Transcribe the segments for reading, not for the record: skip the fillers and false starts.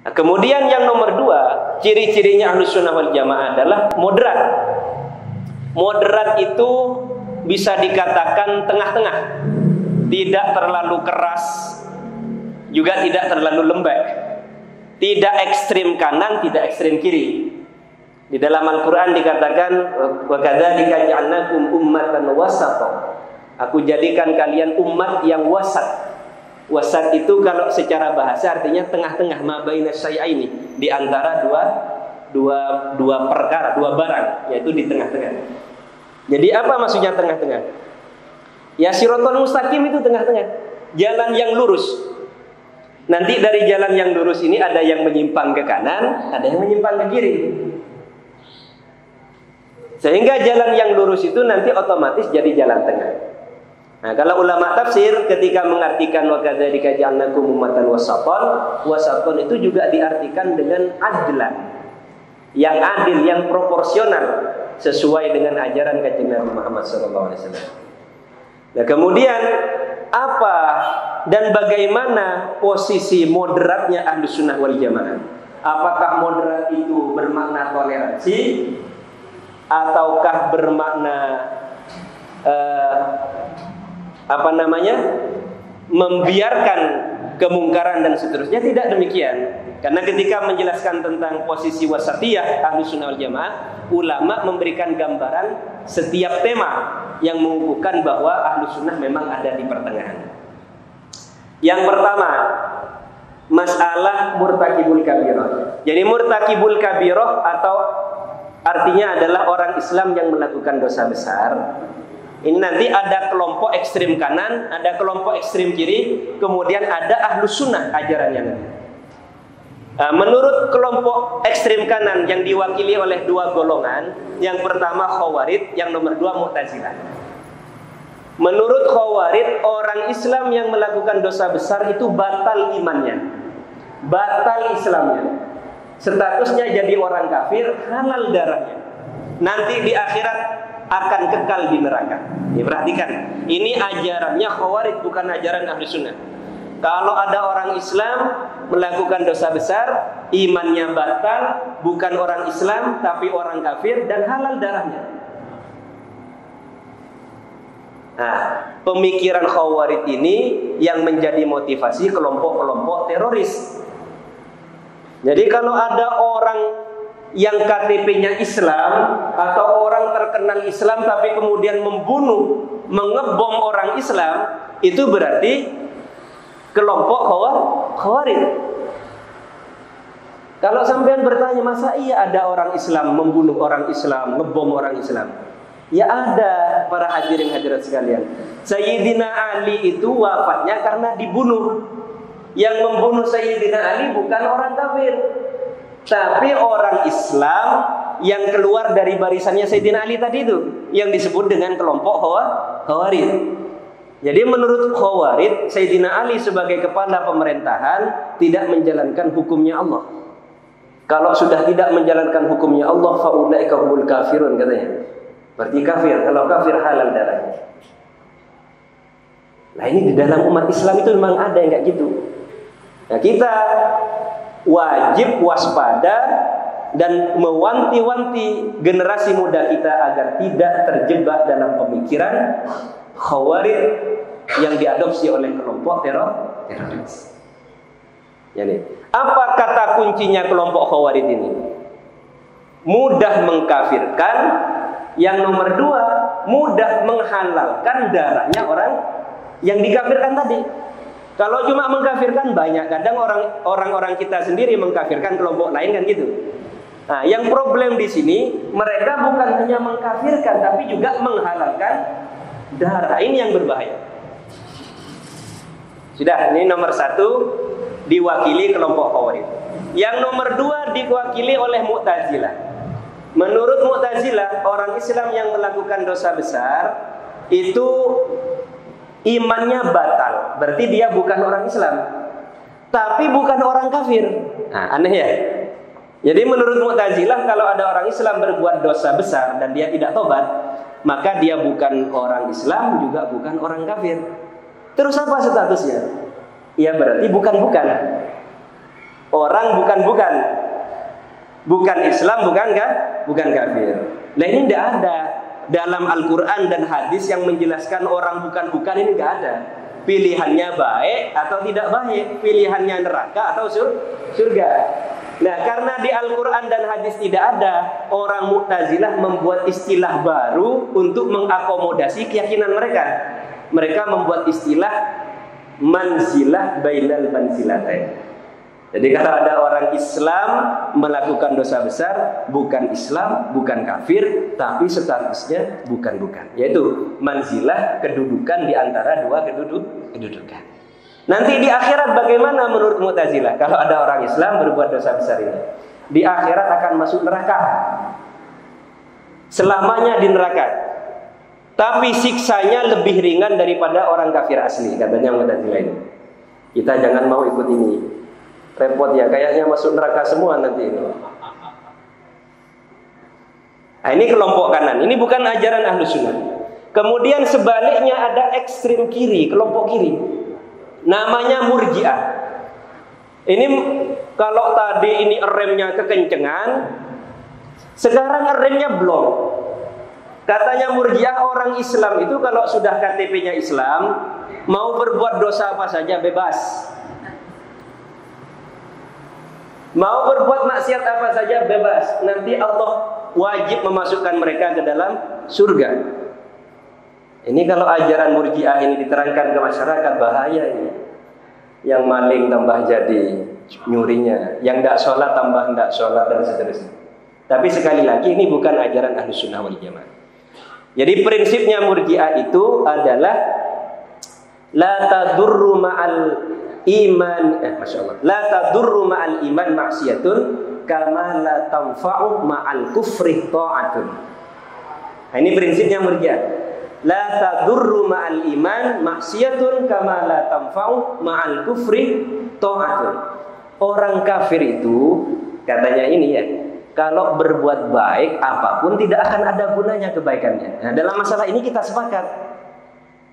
Nah, kemudian yang nomor dua, ciri-cirinya Ahlus Sunnah wal Jamaah adalah moderat. Moderat itu bisa dikatakan tengah-tengah, tidak terlalu keras, juga tidak terlalu lembek, tidak ekstrim kanan, tidak ekstrim kiri. Di dalam Al-Quran dikatakan, wa kadzalika ja'alnakum ummatan wasata. Aku jadikan kalian umat yang wasat. Wasat itu kalau secara bahasa artinya tengah-tengah, ma baina syai'aini, di antara dua perkara, dua barang, yaitu di tengah-tengah. Jadi apa maksudnya tengah-tengah? Ya siratal mustaqim itu tengah-tengah, jalan yang lurus. Nanti dari jalan yang lurus ini ada yang menyimpang ke kanan, ada yang menyimpang ke kiri. Sehingga jalan yang lurus itu nanti otomatis jadi jalan tengah. Nah, kalau ulama tafsir ketika mengartikan wa kadzalika ja'alnakum ummatan wasatan itu juga diartikan dengan adlan. Yang adil, yang proporsional sesuai dengan ajaran Kanjeng Nabi Muhammad SAW. Nah, kemudian apa dan bagaimana posisi moderatnya Ahlus Sunnah wal Jamaah? Apakah moderat itu bermakna toleransi ataukah bermakna membiarkan kemungkaran dan seterusnya? Tidak demikian. Karena ketika menjelaskan tentang posisi wasatiyah Ahlus Sunnah wal Jamaah, ulama memberikan gambaran setiap tema yang mengukuhkan bahwa Ahlus Sunnah memang ada di pertengahan. Yang pertama, masalah murtakibul kabirah. Jadi murtakibul kabirah atau artinya adalah orang Islam yang melakukan dosa besar. Ini nanti ada kelompok ekstrim kanan, ada kelompok ekstrim kiri, kemudian ada Ahlus Sunnah ajarannya nanti. Menurut kelompok ekstrim kanan yang diwakili oleh dua golongan, yang pertama Khawarij, yang nomor dua Mu'tazilah. Menurut Khawarij, orang Islam yang melakukan dosa besar itu batal imannya, batal Islamnya, statusnya jadi orang kafir, halal darahnya, nanti di akhirat akan kekal di neraka. Ya, perhatikan, ini ajarannya Khawarij, bukan ajaran Ahlus Sunnah. Kalau ada orang Islam melakukan dosa besar, imannya batal, bukan orang Islam tapi orang kafir dan halal darahnya. Nah, pemikiran Khawarij ini yang menjadi motivasi kelompok-kelompok teroris. Jadi kalau ada orang yang KTP-nya Islam atau orang terkenal Islam tapi kemudian membunuh, mengebom orang Islam, itu berarti kelompok Khawarij. Kalau sampean bertanya, masa iya ada orang Islam membunuh orang Islam, ngebom orang Islam? Ya ada, para hadirin hadirat sekalian. Sayyidina Ali itu wafatnya karena dibunuh. Yang membunuh Sayyidina Ali bukan orang kafir, tapi orang Islam yang keluar dari barisannya Sayyidina Ali tadi itu, yang disebut dengan kelompok Khawarij. Jadi menurut Khawarij, Sayyidina Ali sebagai kepala pemerintahan tidak menjalankan hukumnya Allah. Kalau sudah tidak menjalankan hukumnya Allah, faulaika humul kafirun katanya. Berarti kafir. Kalau kafir halal darahnya. Nah, ini di dalam umat Islam itu memang ada yang kayak gitu. Nah, kita wajib waspada dan mewanti-wanti generasi muda kita agar tidak terjebak dalam pemikiran Khawarij yang diadopsi oleh kelompok teroris. Jadi, apa kata kuncinya kelompok Khawarij ini? Mudah mengkafirkan. Yang nomor dua, mudah menghalalkan darahnya orang yang dikafirkan tadi. Kalau cuma mengkafirkan banyak, kadang orang-orang kita sendiri mengkafirkan kelompok lain kan gitu. Nah, yang problem di sini mereka bukan hanya mengkafirkan tapi juga menghalalkan darah. Ini yang berbahaya. Sudah, ini nomor satu diwakili kelompok Khawarij. Yang nomor dua diwakili oleh Mu'tazilah. Menurut Mu'tazilah, orang Islam yang melakukan dosa besar itu imannya batal. Berarti dia bukan orang Islam, tapi bukan orang kafir. Nah, aneh ya. Jadi menurut Mu'tazilah, kalau ada orang Islam berbuat dosa besar dan dia tidak tobat, maka dia bukan orang Islam, juga bukan orang kafir. Terus apa statusnya? Ya berarti bukan. Orang bukan Islam, bukan kafir. Nah ini tidak ada dalam Al-Quran dan hadis yang menjelaskan orang bukan ini nggak ada. Pilihannya baik atau tidak baik, pilihannya neraka atau surga. Nah karena di Al-Quran dan hadis tidak ada, orang Mu'tazilah membuat istilah baru untuk mengakomodasi keyakinan mereka. Mereka membuat istilah manzilah bainal manzilatain. Jadi kalau ada orang Islam melakukan dosa besar, bukan Islam, bukan kafir, tapi statusnya bukan. Yaitu manzilah, kedudukan di antara dua kedudukan. Nanti di akhirat bagaimana menurut Mu'tazilah? Kalau ada orang Islam berbuat dosa besar ini, di akhirat akan masuk neraka. Selamanya di neraka. Tapi siksanya lebih ringan daripada orang kafir asli, katanya Mu'tazilah ini. Kita jangan mau ikut ini. Repot ya, kayaknya masuk neraka semua nanti ini. Nah, ini kelompok kanan. Ini bukan ajaran Ahlus Sunnah. Kemudian sebaliknya ada ekstrim kiri, kelompok kiri. Namanya Murji'ah. Ini kalau tadi ini remnya kekencengan, sekarang remnya blong. Katanya Murji'ah, orang Islam itu kalau sudah KTP-nya Islam, mau berbuat dosa apa saja bebas. Mau berbuat maksiat apa saja bebas. Nanti Allah wajib memasukkan mereka ke dalam surga. Ini kalau ajaran Murji'ah ini diterangkan ke masyarakat, bahaya ini. Yang maling tambah jadi nyurinya, yang tidak sholat tambah tidak sholat, dan seterusnya. Tapi sekali lagi ini bukan ajaran Ahlus Sunnah wal Jamaah. Jadi prinsipnya Murji'ah itu adalah la tadurru ma'al iman, Masya Allah, la tadurru ma'al iman maksiyatun kama la tanfa'u ma'al kufri ta'atun. Nah, ini prinsipnya Murji'ah. La tadurru ma'al iman maksiyatun kama la tanfa'u ma'al kufri ta'atun. Orang kafir itu katanya ini ya, kalau berbuat baik apapun tidak akan ada gunanya kebaikannya. Nah, dalam masalah ini kita sepakat.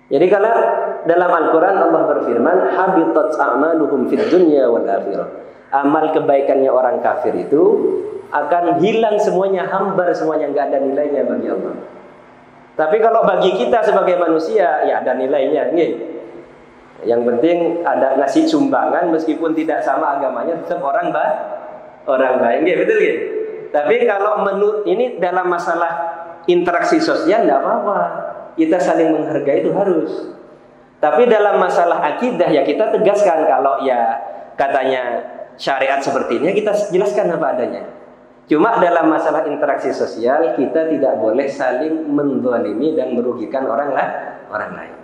Jadi kalau dalam Al-Quran Allah berfirman, habitat a'maluhum fid dunya wal akhirah. Amal kebaikannya orang kafir itu akan hilang semuanya, hambar semuanya, nggak ada nilainya bagi Allah. Tapi kalau bagi kita sebagai manusia, ya ada nilainya. Nih. Yang penting ada ngasih sumbangan meskipun tidak sama agamanya, tetap orang baik. Nih, betul ya? Tapi kalau menurut ini dalam masalah interaksi sosial tidak apa-apa. Kita saling menghargai itu harus. Tapi dalam masalah akidah ya kita tegaskan, kalau ya katanya syariat seperti ini kita jelaskan apa adanya. Cuma dalam masalah interaksi sosial kita tidak boleh saling menzalimi dan merugikan orang lain.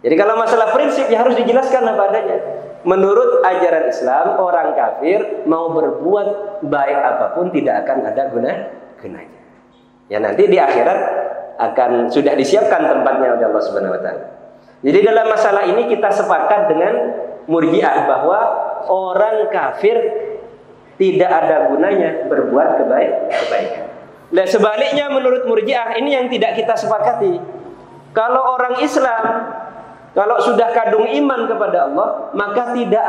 Jadi kalau masalah prinsip ya harus dijelaskan apa adanya. Menurut ajaran Islam, orang kafir mau berbuat baik apapun tidak akan ada gunanya. Ya nanti di akhirat akan sudah disiapkan tempatnya oleh Allah Subhanahu wa taala. Jadi dalam masalah ini kita sepakat dengan Murji'ah bahwa orang kafir tidak ada gunanya berbuat kebaikan. Dan sebaliknya menurut Murji'ah ini yang tidak kita sepakati. Kalau orang Islam kalau sudah kadung iman kepada Allah, maka tidak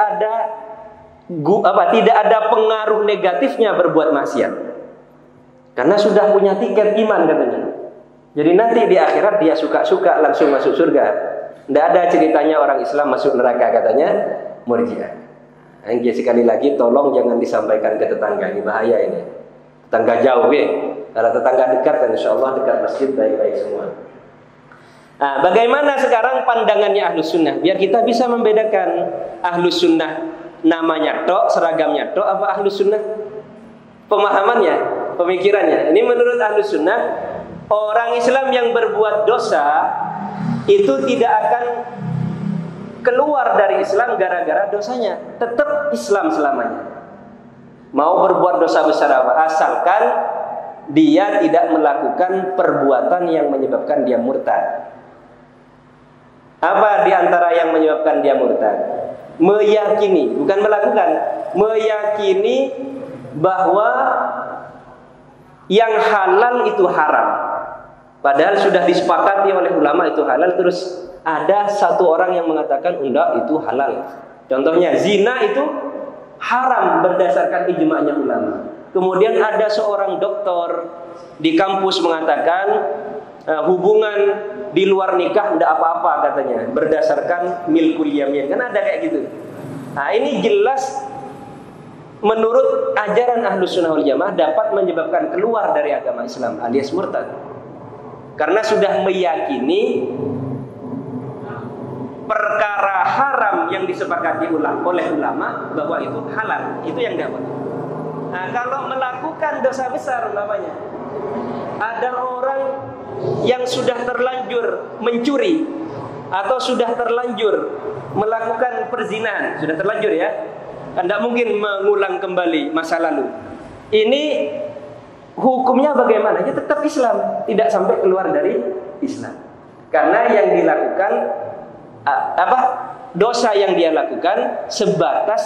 ada pengaruh negatifnya berbuat maksiat. Karena sudah punya tiket iman katanya. Jadi nanti di akhirat dia suka-suka langsung masuk surga. Tidak ada ceritanya orang Islam masuk neraka katanya Murji'ah. Nah, sekali lagi tolong jangan disampaikan ke tetangga, ini bahaya ini. Tetangga jauh ya. Kalau tetangga dekat kan insya Allah dekat masjid baik-baik semua. Nah, bagaimana sekarang pandangannya Ahlus Sunnah? Biar kita bisa membedakan Ahlus Sunnah namanya tok, seragamnya tok, apa Ahlus Sunnah pemahamannya, pemikirannya. Ini menurut Ahlus Sunnah, orang Islam yang berbuat dosa itu tidak akan keluar dari Islam gara-gara dosanya. Tetap Islam selamanya. Mau berbuat dosa besar apa, asalkan dia tidak melakukan perbuatan yang menyebabkan dia murtad. Apa di antara yang menyebabkan dia murtad? Meyakini, bukan melakukan, meyakini bahwa yang halal itu haram. Padahal sudah disepakati oleh ulama itu halal, terus ada satu orang yang mengatakan enggak itu halal. Contohnya zina itu haram berdasarkan ijma'nya ulama. Kemudian ada seorang doktor di kampus mengatakan hubungan di luar nikah tidak apa-apa katanya, berdasarkan milkul yamin. Kan ada kayak gitu. Nah, ini jelas menurut ajaran Ahlus Sunnah wal Jamaah dapat menyebabkan keluar dari agama Islam alias murtad. Karena sudah meyakini perkara haram yang disepakati oleh ulama bahwa itu halal, itu yang dapat. Nah, kalau melakukan dosa besar umpamanya, ada orang yang sudah terlanjur mencuri atau sudah terlanjur melakukan perzinahan, sudah terlanjur ya, tidak mungkin mengulang kembali masa lalu. Ini hukumnya bagaimana? Ya tetap Islam, tidak sampai keluar dari Islam. Karena yang dilakukan dosa yang dia lakukan sebatas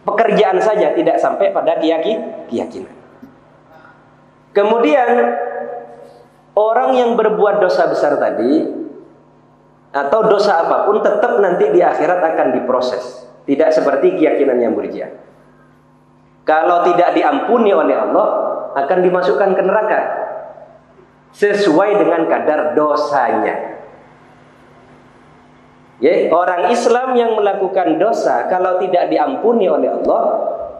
pekerjaan saja, tidak sampai pada keyakinan. Kemudian orang yang berbuat dosa besar tadi atau dosa apapun tetap nanti di akhirat akan diproses, tidak seperti keyakinan yang Murji'ah. Kalau tidak diampuni oleh Allah akan dimasukkan ke neraka sesuai dengan kadar dosanya. Ya, orang Islam yang melakukan dosa kalau tidak diampuni oleh Allah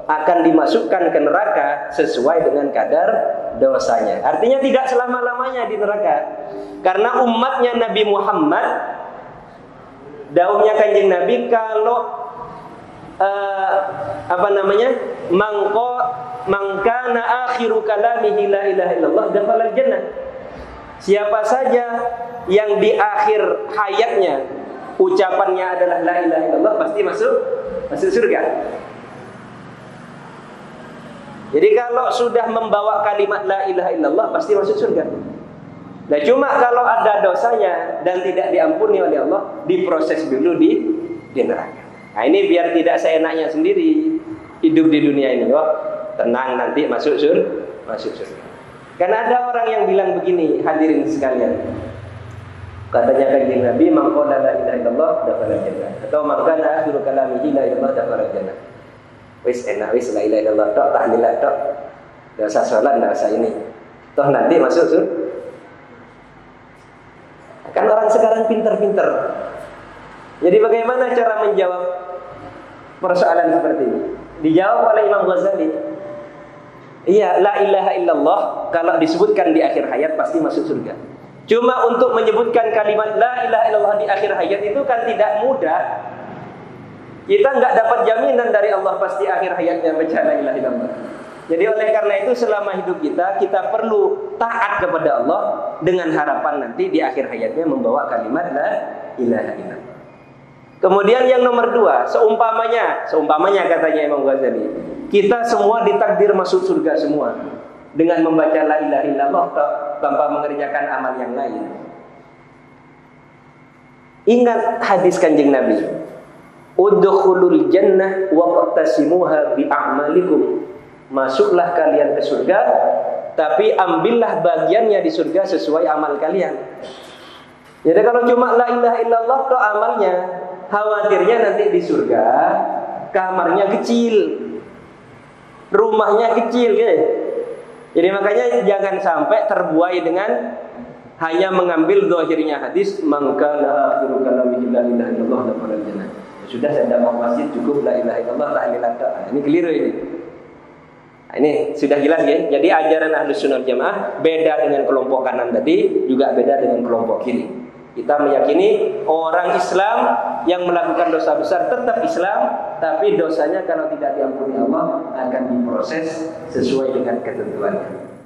akan dimasukkan ke neraka sesuai dengan kadar dosanya. Artinya tidak selama-lamanya di neraka. Karena umatnya Nabi Muhammad, dawuhnya Kanjeng Nabi, kalau mangkana akhiru kalamihi la ilaha illallah dakhala jannah. Siapa saja yang di akhir hayatnya ucapannya adalah la ilaha illallah pasti masuk surga. Jadi kalau sudah membawa kalimat la ilaha illallah pasti masuk surga. Nah, cuma kalau ada dosanya dan tidak diampuni oleh Allah, diproses dulu di neraka. Nah, ini biar tidak seenaknya sendiri hidup di dunia ini. Oh, tenang nanti masuk surga. Karena ada orang yang bilang begini, hadirin sekalian. Katanya Kanjeng Nabi, "Man qala la ilaha illallah dakhala jannah." Atau "Man kana akhiru kalamihi la ilaha illallah dakhala jannah." Wis enak wis la ilaha illallah tok, tahlilan tok. Enggak usah salat, enggak usah ini. Toh nanti masuk surga. Kan orang sekarang pinter-pinter. Jadi bagaimana cara menjawab persoalan seperti ini? Dijawab oleh Imam Ghazali. Iya, la ilaha illallah kalau disebutkan di akhir hayat pasti masuk surga. Cuma untuk menyebutkan kalimat la ilaha illallah di akhir hayat itu kan tidak mudah. Kita nggak dapat jaminan dari Allah pasti akhir hayatnya baca la ilaha illallah. Jadi oleh karena itu selama hidup kita perlu taat kepada Allah dengan harapan nanti di akhir hayatnya membawa kalimat la ilaha illallah. Kemudian yang nomor 2, seumpamanya katanya Imam Ghazali, kita semua ditakdir masuk surga semua dengan membaca la ilaha illallah tanpa mengerjakan amal yang lain. Ingat hadis Kanjeng Nabi, udkhulul jannah wa qtasimuha bi a'malikum. Masuklah kalian ke surga, tapi ambillah bagiannya di surga sesuai amal kalian. Jadi kalau cuma la ilaha illallah tok amalnya, khawatirnya nanti di surga kamarnya kecil, rumahnya kecil gitu. Jadi makanya jangan sampai terbuai dengan hanya mengambil zahirnya hadis mangkana akhiru kalamihi la ilaha illallah dakhala jannah. Sudah saya tidak mau masjid, cukup la ilaha illallah tahlilan. Ini keliru ini. Nah, ini sudah jelas ya. Jadi ajaran Ahlus Sunnah Jamaah beda dengan kelompok kanan tadi, juga beda dengan kelompok kiri. Kita meyakini orang Islam yang melakukan dosa besar tetap Islam, tapi dosanya kalau tidak diampuni Allah akan diproses sesuai dengan ketentuannya.